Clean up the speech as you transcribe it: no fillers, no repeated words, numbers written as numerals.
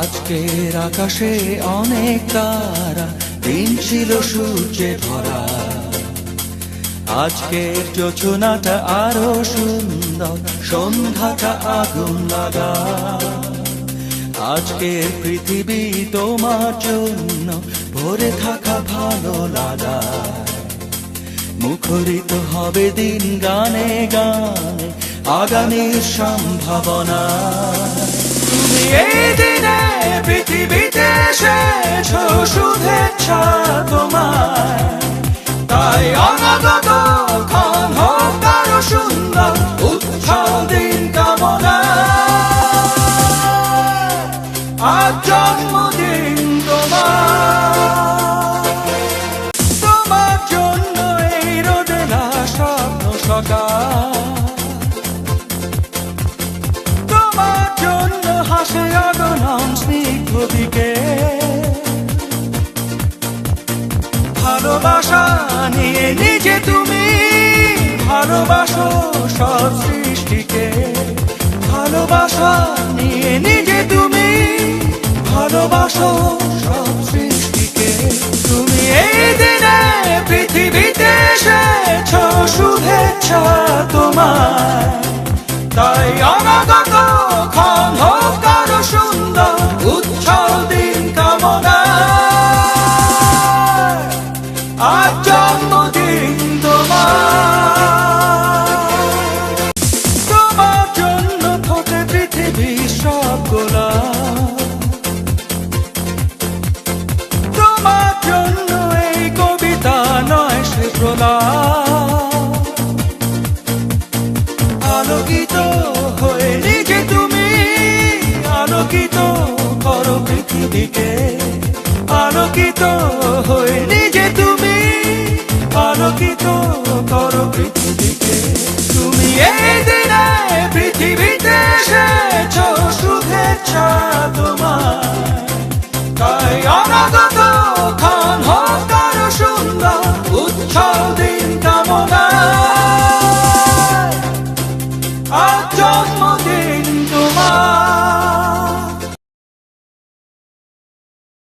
আজকের আকাশে অনেক তারা, দিন ছিল সূর্যে ভরা। আজকের যোজনাটা আরো সুন্দর, সন্ধ্যাটা আগুন লাগা। আজকের পৃথিবী তোমার জন্য ভরে থাকা ভালো লাগা। মুখরিত হবে দিন গানে গানে, আগামীর সম্ভাবনা। তুমি এই দিনে পৃথিবীতে এসেছো, শুভেচ্ছা তোমায়। তাই অনাগত ক্ষণ হোক আরো সুন্দর, উৎসব দিন কামনা। আজ জন্মদিন তোমার, তোমার জন্য এই রোদেলা স্বপ্ন সকাল। তোমার জন্য হাসে অগণন স্নিগ্ধ দিকে। ভালোবাসা নিয়ে নিজে তুমি ভালোবাসো সব সৃষ্টিকে। ভালোবাসা নিয়ে নিজে তুমি ভালোবাসো সব সৃষ্টিকে। তুমি এই দিনে পৃথিবীতে এসেছো, শুভেচ্ছা তোমায়। তাই অনাগত ক্ষণ হোক আরো সুন্দর, উৎসব দিন কামনা। আজ জন্মদিন তোমার, তোমার জন্য ফোটে পৃথিবীর সব গোলাপ। তোমার জন্য এই কবিতা নয় সে প্রলাপ। আলোকিত হয়ে নিজে তুমি আলোকিত করো পৃথিবীকে। আলোকিত হয়ে